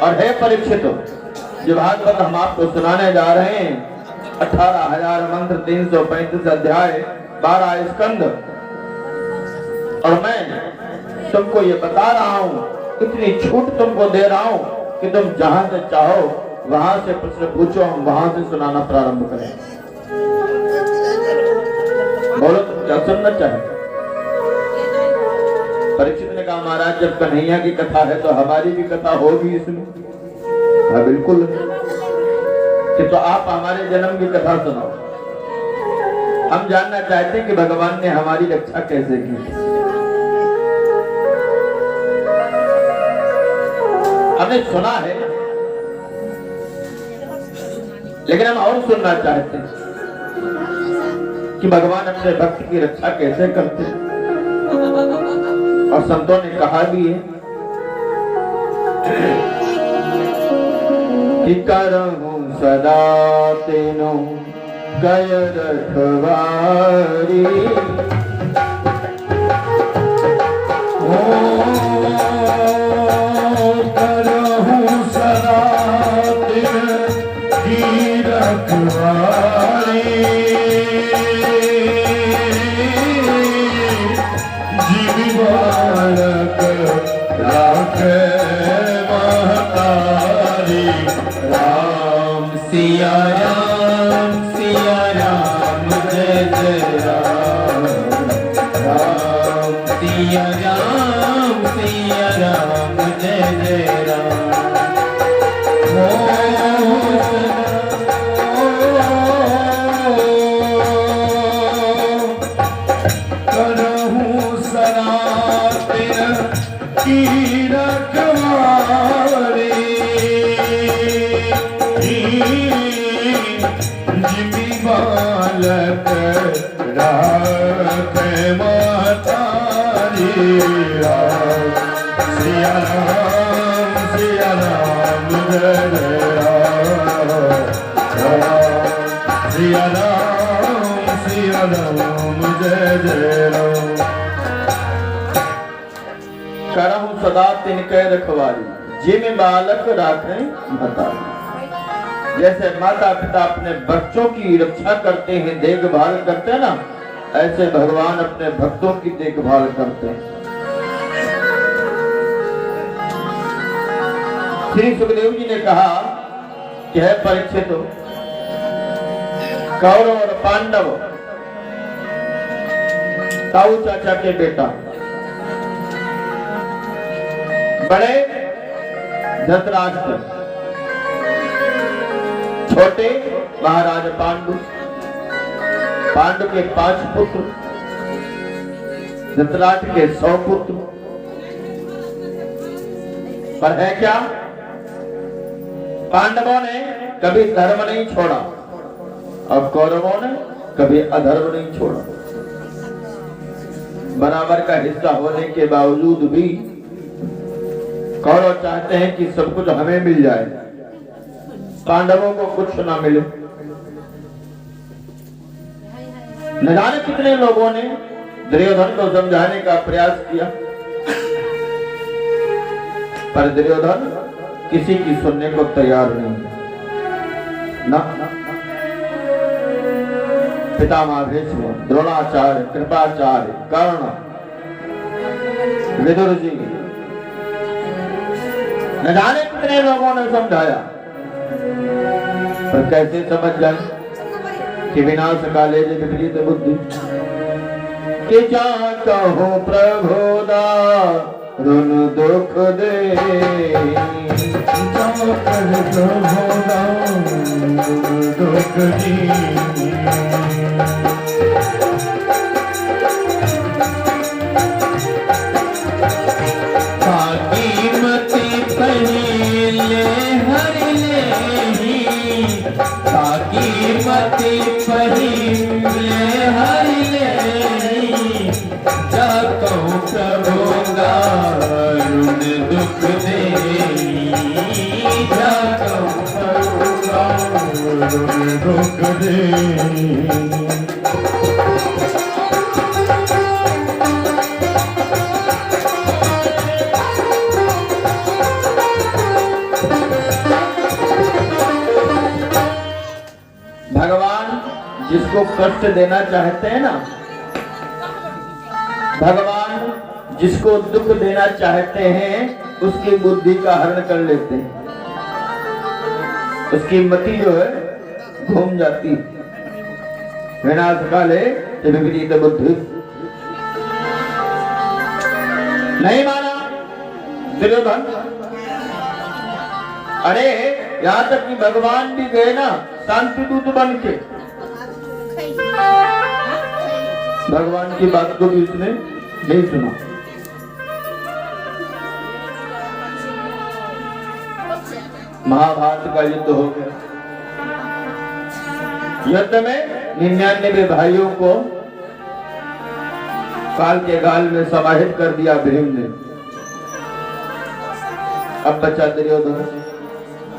और हे परीक्षित, जो भागवत हम आपको सुनाने जा रहे हैं 18,000 मंत्र, 335 अध्याय, 12 स्कंद, और मैं तुमको ये बता रहा हूँ, इतनी छूट तुमको दे रहा हूँ कि तुम जहां से चाहो वहां से प्रश्न पूछो, हम वहां से सुनाना प्रारंभ करें। बोलो तुम क्या सुनना चाहे? परीक्षित ने कहा महाराज जब कन्हैया की कथा है तो हमारी भी कथा होगी इसमें। हाँ बिल्कुल, कि तो आप हमारे जन्म की कथा सुनाओ। हम जानना चाहते हैं कि भगवान ने हमारी रक्षा कैसे की। हमने सुना है लेकिन हम और सुनना चाहते हैं कि भगवान अपने भक्त की रक्षा कैसे करते हैं। और संतों ने कहा भी है कि करहूं सदा तेनो गय रखवारी, करहूं सदा तेरी रखवारी, जीव बालक राखे महतारी। राम सिया राम जय जय राम, राम सिया राम जय जय राम। करहूं सनातन की रखवारी, जिमी बालक राखे महतारी। सिया राम जय जय राम, सिया राम जय जय राम। करहूं सदा तिनके रखवारी, जिम बालक राखे महतारी। जैसे माता पिता अपने बच्चों की रक्षा करते हैं, देखभाल करते हैं ना, ऐसे भगवान अपने भक्तों की देखभाल करते हैं। श्री सुखदेव जी ने कहा कि है परीक्षित, कौरव और पांडव ताऊ चाचा के बेटा, बड़े धृतराष्ट्र, छोटे महाराज पांडु, पांडु के 5 पुत्र, धृतराष्ट्र के 100 पुत्र। पर है क्या, पांडवों ने कभी धर्म नहीं छोड़ा और कौरवों ने कभी अधर्म नहीं छोड़ा। बराबर का हिस्सा होने के बावजूद भी कौरव चाहते हैं कि सब कुछ हमें मिल जाए, पांडवों को कुछ ना मिले। न जाने कितने लोगों ने दुर्योधन को समझाने का प्रयास किया, पर दुर्योधन किसी की सुनने को तैयार नहीं ना। पितामह भीष्म, द्रोणाचार्य, कृपाचार्य, कर्ण, विदुर जी, न जाने कितने लोगों ने समझाया, पर कैसे समझ जाए कि विनाश काले विपरीत बुद्धि। कि जा कहो प्रभु दारुण दुख दे, जा कहो प्रभु दारुण दुख दे। पहिले हरि लेहि, ताकि मति पहिले हरि लेहि। जाको प्रभु दारुण दुख देहि, जाको प्रभु दारुण दुख देहि। जिसको कष्ट देना चाहते हैं ना, भगवान जिसको दुख देना चाहते हैं उसकी बुद्धि का हरण कर लेते हैं, उसकी मति जो है घूम जाती। विनाश काले विपरीत बुद्धि। नहीं माना दुर्योधन। अरे यहाँ तक कि भगवान भी गए ना शांति दूत बन के, भगवान की बात को भी उसने नहीं सुना। महाभारत का युद्ध हो गया। युद्ध में 99 भाइयों को काल के गाल में समाहित कर दिया भीम ने। अब बचा दुर्योधन,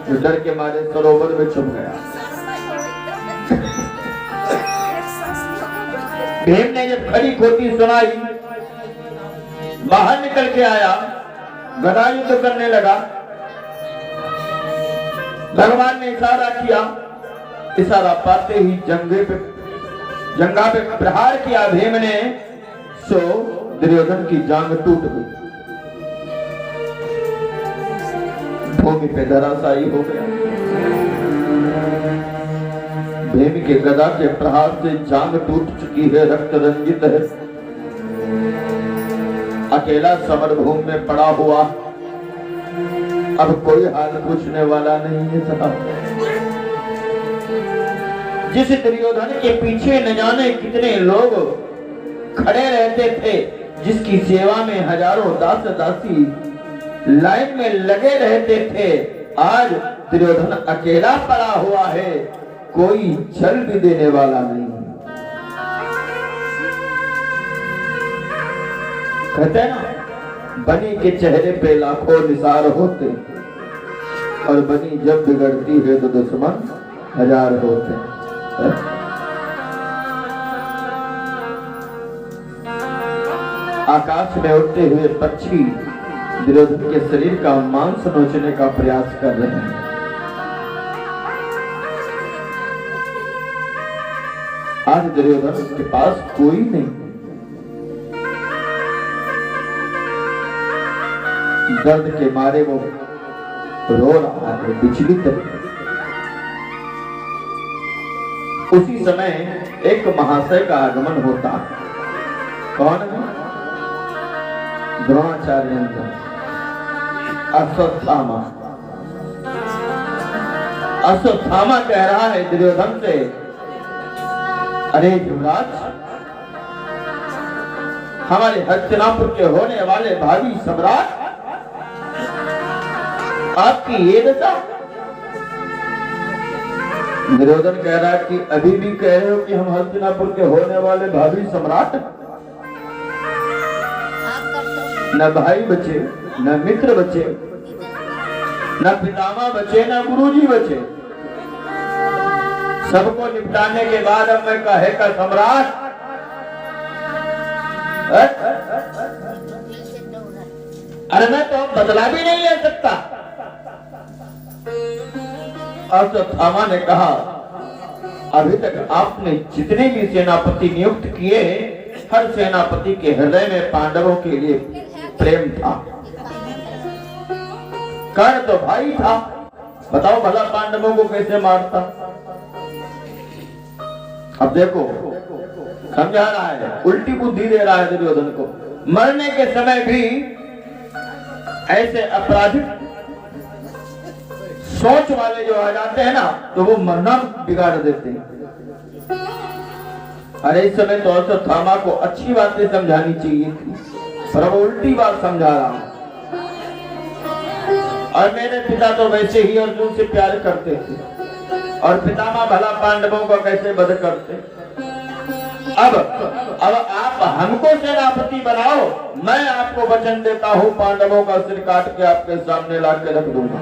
जो डर के मारे सरोवर में छुप गया। भीम ने जब खड़ी खोटी सुनाई, बाहर निकल के आया, गदा युद्ध करने लगा। भगवान ने इशारा किया, इशारा पाते ही जंगा पे प्रहार किया भीम ने, सो दुर्योधन की जांग टूट गई, भूमि पे धराशायी हो गया। भीम के गदा के प्रहार से जांग टूट चुकी है, रक्त रंजित है, अकेला समरभूमि में पड़ा हुआ, अब कोई हाल पूछने वाला नहीं है साहब। जिस दुर्योधन के पीछे न जाने कितने लोग खड़े रहते थे, जिसकी सेवा में हजारों दास दासी लाइन में लगे रहते थे, आज दुर्योधन अकेला पड़ा हुआ है, कोई चल भी देने वाला नहीं। कहते हैं ना, बनी के चेहरे पे लाखों निसार होते, और बनी जब बिगड़ती है तो दुश्मन हजार होते। आकाश में उड़ते हुए पक्षी दुर्योधन के शरीर का मांस नोचने का प्रयास कर रहे हैं। आज दुर्योधन के पास कोई नहीं, दर्द के मारे वो रो रहा है विचलित। उसी समय एक महाशय का आगमन होता है। कौन है? द्रोणाचार्य अश्वत्थामा। अश्वत्थामा कह रहा है दुर्योधन से, अरे युवराज, हमारे हस्तिनापुर के होने वाले भावी सम्राट आपकी ये दशा। दुर्योधन कह रहा है कि अभी भी कह रहे हो कि हम हस्तिनापुर के होने वाले भावी सम्राट? न भाई बचे, न मित्र बचे, न पितामह बचे, न गुरुजी बचे, सबको निपटाने के बाद अब मैं कहे का सम्राट? अरे मैं तो बदला भी नहीं ले सकता। अश्वत्थामा ने कहा, अभी तक आपने जितने भी सेनापति नियुक्त किए, हर सेनापति के हृदय में पांडवों के लिए प्रेम था। कर्ण तो भाई था, बताओ भला पांडवों को कैसे मारता? अब देखो, समझा रहा है, उल्टी बुद्धि दे रहा है दुर्योधन को। मरने के समय भी ऐसे अपराधिक सोच वाले जो आ जाते हैं ना, तो वो मरना बिगाड़ देते हैं। अरे इस समय तो अश्वत्थामा को अच्छी बातें समझानी चाहिए थी, पर वो उल्टी बात समझा रहा हूं। और मेरे पिता तो वैसे ही अर्जुन से प्यार करते थे, और पितामह भला पांडवों को कैसे वध करते। अब आप हमको सेनापति बनाओ, मैं आपको वचन देता हूँ, पांडवों का सिर काट के आपके सामने ला के रख दूंगा।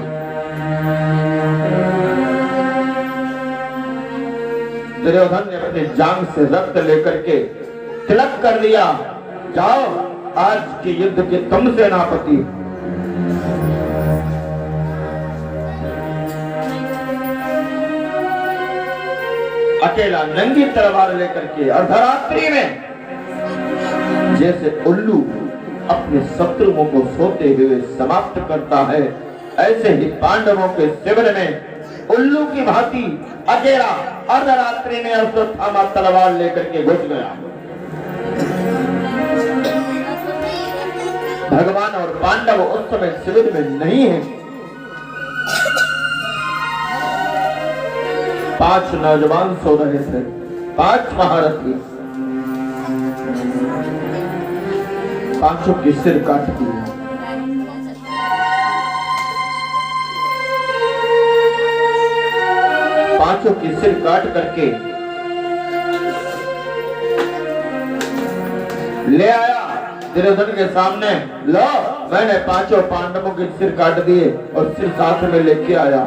दुर्योधन ने अपने जांग से रक्त लेकर के तिलक कर दिया, जाओ आज के युद्ध के तुम सेनापति। अकेला नंगी तलवार लेकर के अर्धरात्रि में जैसे उल्लू अपने शत्रुओं को सोते हुए समाप्त करता है, ऐसे ही पांडवों के शिविर में उल्लू की भांति अकेला अर्धरात्रि में अश्वत्थामा तलवार लेकर के घुस गया। भगवान और पांडव उस समय शिविर में नहीं है। 5 नौजवान सो रहे थे, 5 महारथी, 5 के सिर काट दिए। पांचों की सिर काट करके ले आया दुर्योधन के सामने। लो, मैंने 5 पांडवों के सिर काट दिए और सिर साथ में लेके आया।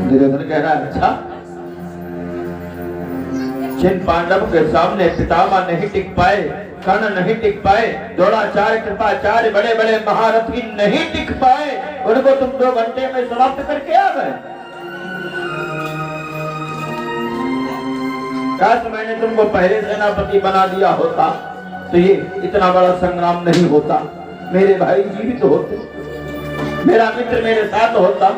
दुर्योधन कह रहा है, अच्छा, जिन पांडव के सामने पितामह नहीं टिक पाए, कर्ण नहीं टिक पाए, द्रोणाचार्य, कृपाचार्य, बड़े बड़े महारथी नहीं टिक पाए, उनको तुम 2 घंटे में समाप्त करके आ गए। काश मैंने तुमको पहले सेनापति बना दिया होता तो ये इतना बड़ा संग्राम नहीं होता। मेरे भाई जीवित होते, मेरा मित्र मेरे साथ होता,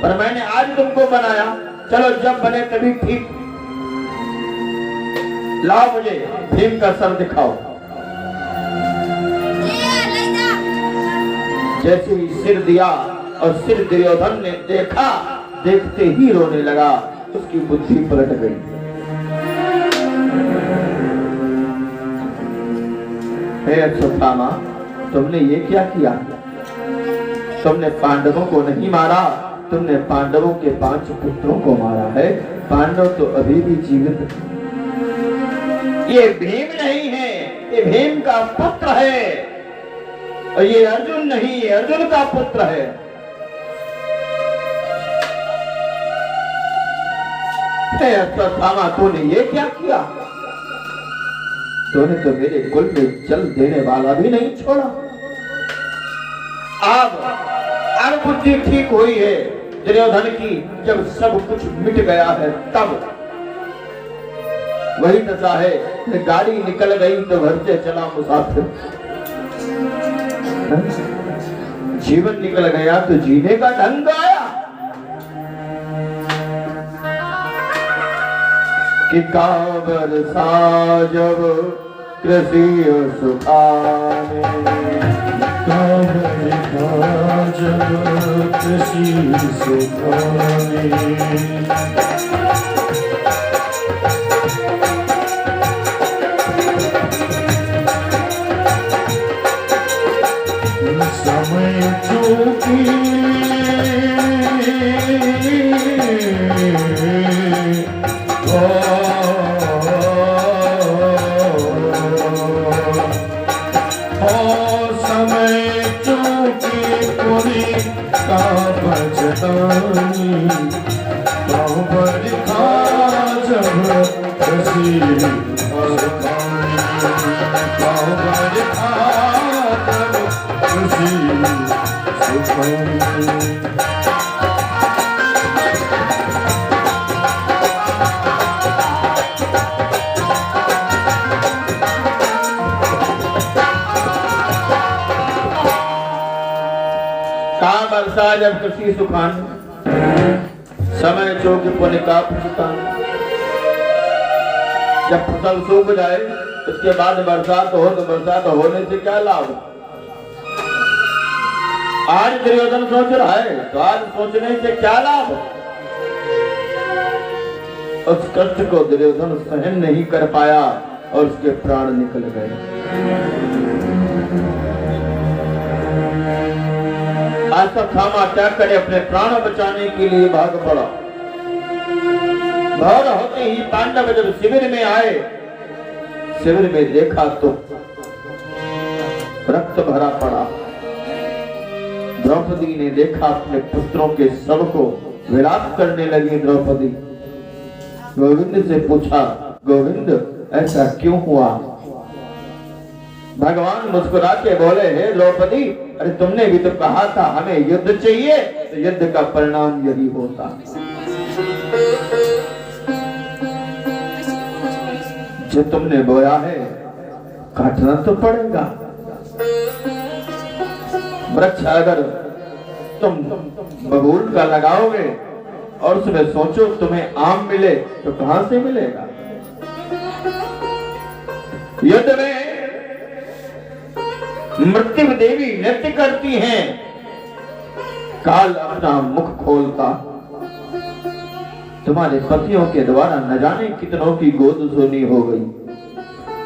पर मैंने आज तुमको बनाया। चलो, जब बने तभी ठीक। लाओ, मुझे भीम का सर दिखाओ। जैसे ही सिर दिया और सिर दुर्योधन ने देखा, देखते ही रोने लगा, उसकी बुद्धि पलट गई। हे अश्वत्थामा, तुमने ये क्या किया? तुमने पांडवों को नहीं मारा, तुमने पांडवों के 5 पुत्रों को मारा है। पांडव तो अभी भी जीवित हैं। ये भीम नहीं है, ये भीम का पुत्र है, और ये अर्जुन नहीं, ये अर्जुन का पुत्र है। हे अश्वत्थामा, तूने ये क्या किया? तूने तो मेरे कुल में जल देने वाला भी नहीं छोड़ा। अब बुद्धि ठीक हुई है दुर्योधन की, जब सब कुछ मिट गया है तब। वही दशा है, गाड़ी निकल गई तो घर से चला मुसाफिर। जीवन निकल गया तो जीने का ढंग आया। कि काबर साजब कृषि सुखाने, काबर साजब कृषि सुखाने, समय चूकी समय चूकी पूरी का बचतानी, काबर खा जब कृषि सुखाने, काबर खा जब कृषि सुखाने। वर्षा जब कृषि सुखान, समय चौक पुण्य का फुकान। जब फसल सूख जाए उसके बाद बरसात हो, तो बरसात होने से क्या लाभ? आज दुर्योधन सोच रहा है तो आज सोचने से क्या लाभ? उस कष्ट को दुर्योधन सहन नहीं कर पाया और उसके प्राण निकल गए। अश्वत्थामा त्याग करे अपने प्राण बचाने के लिए भाग पड़ा। भोर होते ही पांडव जब शिविर में आए, शिविर में देखा तो रक्त भरा पड़ा। द्रौपदी ने देखा अपने पुत्रों के शव को, विलाप करने लगी द्रौपदी। गोविंद से पूछा, गोविंद ऐसा क्यों हुआ? भगवान मुस्कुरा के बोले, हे द्रौपदी, अरे तुमने भी तो कहा था हमें युद्ध चाहिए, तो युद्ध का परिणाम यही होता। जो तुमने बोया है काटना तो पड़ेगा। वृक्ष अगर तुम बबूल का लगाओगे और उसमें सोचो तुम्हें आम मिले तो कहां से मिलेगा। युद्ध में मृत्यु देवी नृत्य करती हैं, काल अपना मुख खोलता तुम्हारे पतियों के द्वारा न जाने कितनों की गोद सोनी हो गई,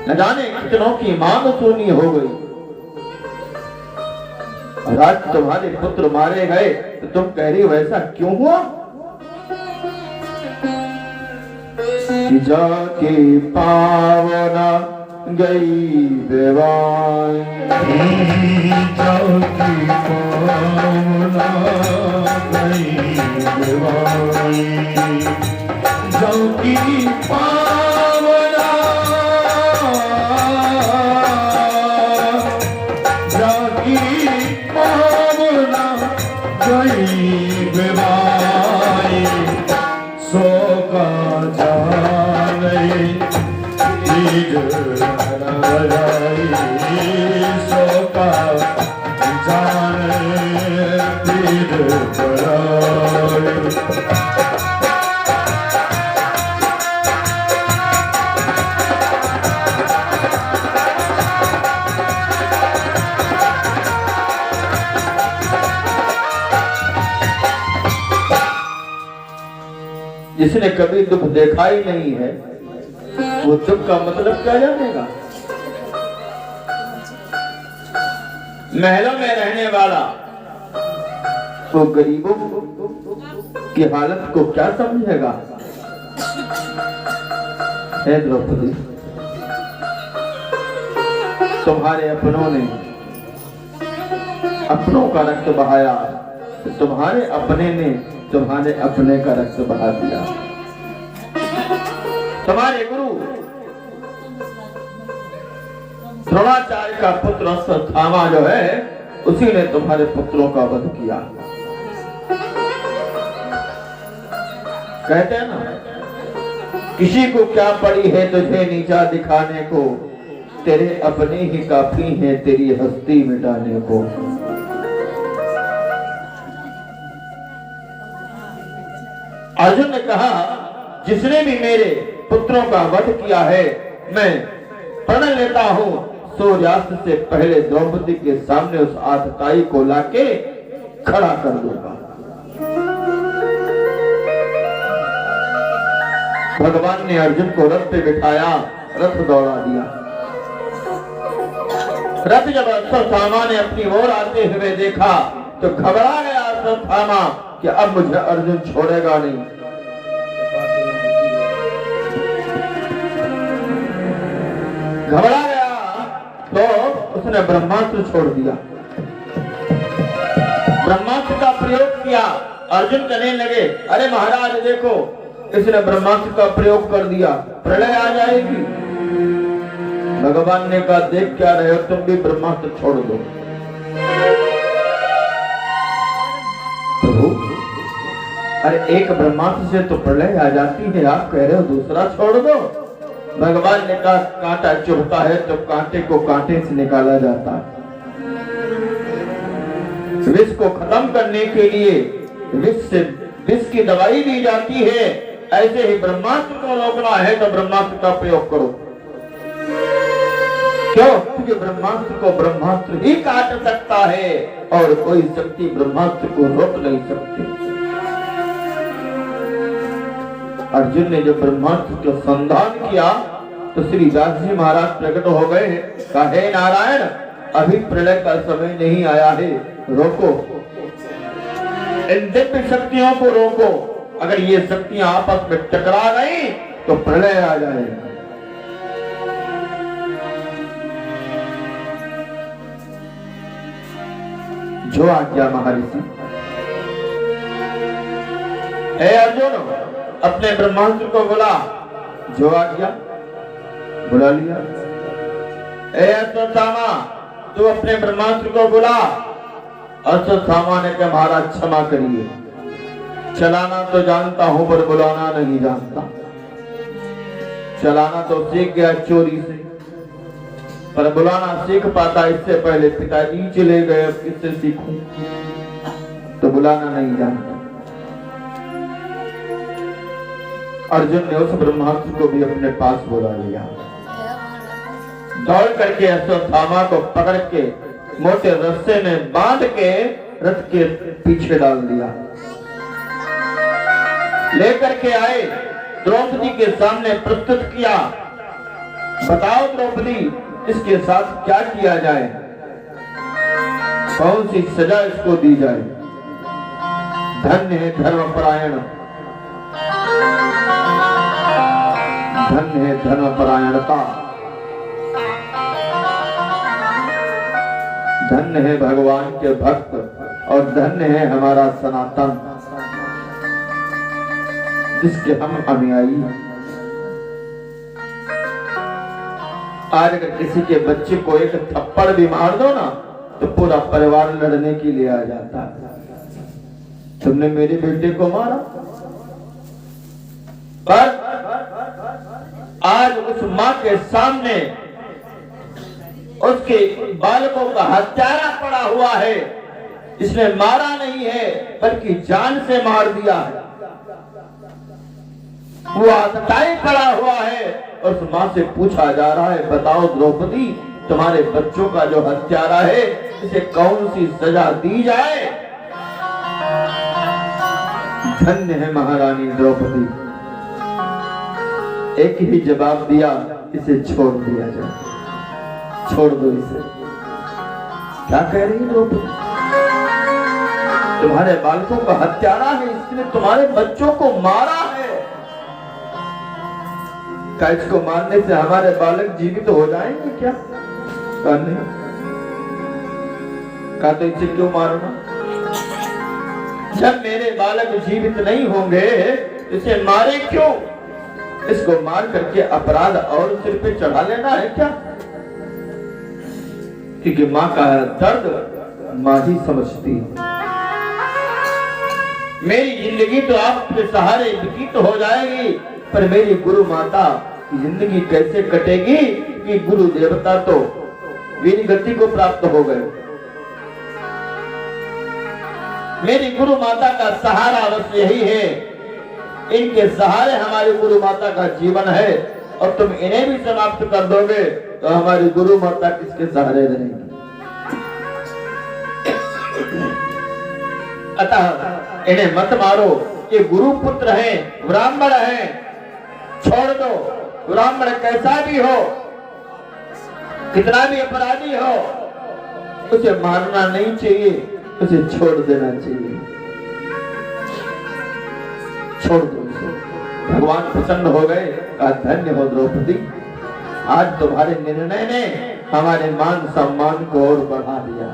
न जाने कितनों की मांग सोनी हो गई। और आज तुम्हारे पुत्र मारे गए तो तुम कह रही हो ऐसा क्यों हुआ। कि जाके पावना गई बेवाई, जाके पावना गई बेवाई, जाके पावना, जाके पावना गई बेवाई, सो का जाने सो का जाने तीर पराई। जिसने कभी दुख देखा ही नहीं है वो दुख का मतलब क्या जानेगा। महलों में रहने वाला वो गरीबों की हालत को क्या समझेगा। हे द्रौपदी, तुम्हारे अपनों ने अपनों का रक्त बहाया, तुम्हारे अपने ने तुम्हारे अपने का रक्त बहा दिया। तुम्हारे गुरु द्रोणाचार्य का पुत्र अश्वत्थामा जो है उसी ने तुम्हारे पुत्रों का वध किया। कहते हैं ना, किसी को क्या पड़ी है तुझे नीचा दिखाने को, तेरे अपने ही काफी हैं तेरी हस्ती मिटाने को। अर्जुन ने कहा जिसने भी मेरे पुत्रों का वध किया है मैं प्रण लेता हूं सूर्यास्त से पहले द्रौपदी के सामने उस आतताई को लाके खड़ा कर दूंगा। भगवान ने अर्जुन को रथ पे बिठाया, रथ दौड़ा दिया। रथ जब अश्वत्थामा ने अपनी ओर आते हुए देखा तो घबरा गया अश्वत्थामा कि अब मुझे अर्जुन छोड़ेगा नहीं। घबरा गया तो उसने ब्रह्मास्त्र छोड़ दिया, ब्रह्मास्त्र का प्रयोग किया। अर्जुन कहने लगे अरे महाराज देखो इसने ब्रह्मास्त्र का प्रयोग कर दिया, प्रलय आ जाएगी। भगवान ने कहा देख क्या रहे हो, तुम भी ब्रह्मास्त्र छोड़ दो। प्रभु अरे एक ब्रह्मास्त्र से तो प्रलय आ जाती है, आप कह रहे हो दूसरा छोड़ दो। भगवान ने कहा कांटा चुभता है तो कांटे को कांटे से निकाला जाता है। विष को खत्म करने के लिए विष की दवाई दी जाती है, ऐसे ही ब्रह्मास्त्र को रोकना है तो ब्रह्मास्त्र का प्रयोग करो। क्यों? क्योंकि ब्रह्मास्त्र को ब्रह्मास्त्र ही काट सकता है और कोई शक्ति ब्रह्मास्त्र को रोक नहीं सकती। अर्जुन ने जब ब्रह्मास्त्र का संधान किया तो श्री व्यास जी महाराज प्रकट हो गए। कहा हे नारायण अभी प्रलय का समय नहीं आया है, रोको इन दिव्य शक्तियों को रोको। अगर ये शक्तियां आपस में टकरा गई तो प्रलय आ जाएगा। जो आज्ञा महर्षि। हे अर्जुन अपने ब्रह्मास्त्र को बुला, जो आज्ञा बुला लिया। हे अश्वत्थामा तू अपने ब्रह्मास्त्र को बुला। अश्वत्थामा ने कहा महाराज क्षमा करिए, चलाना तो जानता हूं पर बुलाना नहीं जानता। चलाना तो सीख गया चोरी से, पर बुलाना सीख पाता इससे पहले पिताजी चले गए, अब किससे सीखूं? तो बुलाना नहीं जानता। अर्जुन ने उस ब्रह्मास्त्र को भी अपने पास बुला लिया। दौड़ करके अश्वत्थामा को पकड़ के मोटे रस्से में बांध के रथ के पीछे डाल दिया। लेकर के आए, द्रौपदी के सामने प्रस्तुत किया। बताओ द्रौपदी, इसके साथ क्या किया जाए, कौन सी सजा इसको दी जाए? धन्य है धर्मपरायण, धन्य है धर्मपरायणता, धन्य है भगवान के भक्त, और धन्य है हमारा सनातन जिसके हम अनुयायी। आज अगर किसी के बच्चे को एक थप्पड़ भी मार दो ना तो पूरा परिवार लड़ने के लिए आ जाता है। तुमने मेरे बेटे को मारा, पर आज उस मां के सामने उसके बालकों का हत्यारा पड़ा हुआ है। इसने मारा नहीं है बल्कि जान से मार दिया है। वो आतताई पड़ा हुआ है और उस मां से पूछा जा रहा है, बताओ द्रौपदी, तुम्हारे बच्चों का जो हत्यारा है इसे कौन सी सजा दी जाए? धन्य है महारानी द्रौपदी। एक ही जवाब दिया, इसे छोड़ दिया जाए, छोड़ दो इसे। क्या कह रही है द्रौपदी? तुम्हारे बालकों का हत्यारा है, इसने तुम्हारे बच्चों को मारा है। क्या इसको मारने से हमारे बालक जीवित हो जाएंगे क्या? नहीं। कहा तो इसे क्यों मारना? जब मेरे बालक जीवित नहीं होंगे इसे मारे क्यों? इसको मार करके अपराध और सिर पे चढ़ा लेना है क्या? क्योंकि मां का दर्द मां ही समझती है। मेरी जिंदगी तो आपके सहारे व्यतीत हो जाएगी, पर मेरी गुरु माता की जिंदगी कैसे कटेगी कि गुरु देवता तो वीर गति को प्राप्त हो गए। मेरी गुरु माता का सहारा बस यही है, इनके सहारे हमारी गुरु माता का जीवन है, और तुम इन्हें भी समाप्त कर दोगे तो हमारी गुरु माता किसके सहारे रहेगी? अतः इन्हें मत मारो, ये गुरु पुत्र हैं, ब्राह्मण हैं, छोड़ दो। ब्राह्मण कैसा भी हो, कितना भी अपराधी हो, उसे मारना नहीं चाहिए, उसे छोड़ देना चाहिए। छोड़ दो उसे। भगवान प्रसन्न हो गए, कहा धन्य हो द्रौपदी, आज तुम्हारे निर्णय ने हमारे मान सम्मान को और बढ़ा दिया।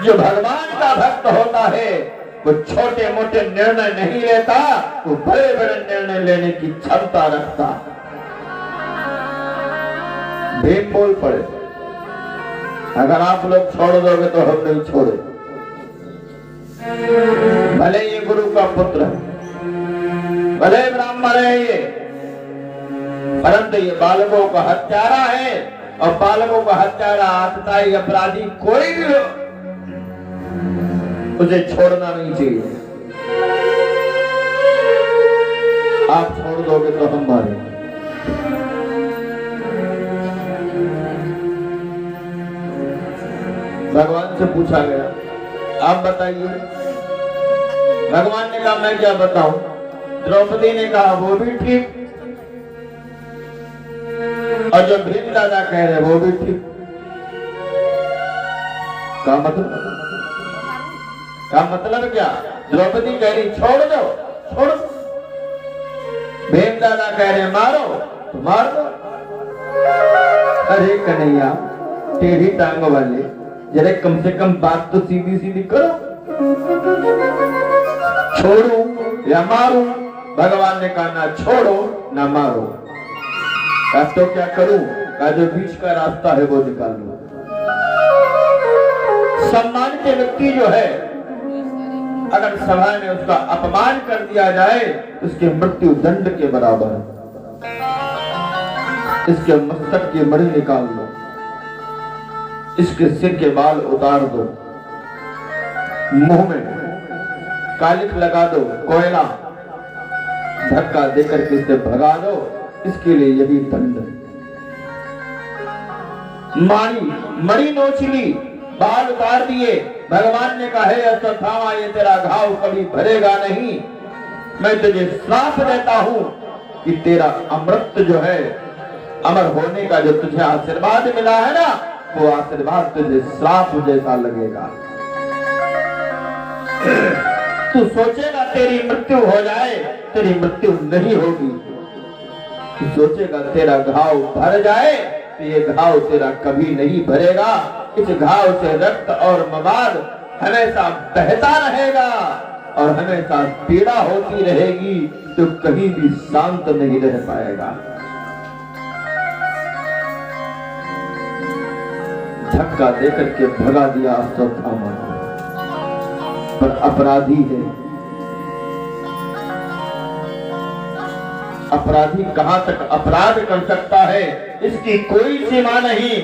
जो भगवान का भक्त होता है वो छोटे मोटे निर्णय नहीं लेता, वो बड़े बड़े निर्णय लेने की क्षमता रखता। भीम बोल पड़े, अगर आप लोग छोड़ दोगे तो हम नहीं छोड़े। भले ये गुरु का पुत्र है, भले ब्राह्मण है ये, परंतु ये बालकों का हत्यारा है, और बालकों का हत्यारा आतताई अपराधी कोई भी हो, उसे छोड़ना नहीं चाहिए। आप छोड़ दोगे तो हम मारेंगे। भगवान से पूछा गया, आप बताइए। भगवान ने कहा मैं क्या बताऊं? द्रौपदी ने कहा वो भी ठीक, और जो भीम दादा कह रहे वो भी ठीक। का मतलब क्या? द्रौपदी कह रही छोड़ दो, छोड़ दो। भीम दादा कह रहे मारो तो मार दो। अरे कन्हैया, टेढ़ी टांग वाले, जरा कम से कम बात तो सीधी सीधी करो। छोड़ू या मारू? भगवान ने कहा ना छोड़ो ना मारो। कहा तो क्या करूं? कहा जो बीच का रास्ता है वो निकाल लो। सम्मान के व्यक्ति जो है अगर सभा में उसका अपमान कर दिया जाए तो उसकी मृत्यु दंड के बराबर है। इसके मस्तक की मणि निकाल दो, इसके सिर के बाल उतार दो, मुंह में कालिक लगा दो, कोयला धक्का देकर के इसे भगा दो, इसके लिए यही दंड है। मणि नोच ली, बाल उतार दिए, भगवान ने कहा हे अश्वत्थामा ये तेरा घाव कभी भरेगा नहीं, मैं तुझे श्राप देता हूं कि तेरा अमृत जो है, अमर होने का जो तुझे आशीर्वाद मिला है ना, वो आशीर्वाद तुझे श्राप जैसा लगेगा। तू सोचेगा तेरी मृत्यु हो जाए, तेरी मृत्यु नहीं होगी। तू सोचेगा तेरा घाव भर जाए, तो ये घाव तेरा कभी नहीं भरेगा। इस घाव से रक्त और मवाद हमेशा बहता रहेगा और हमेशा पीड़ा होती रहेगी, तो कहीं भी शांत नहीं रह पाएगा। धक्का देकर के भगा दिया अश्वत्थामा, पर अपराधी है। अपराधी कहां तक अपराध कर सकता है, इसकी कोई सीमा नहीं।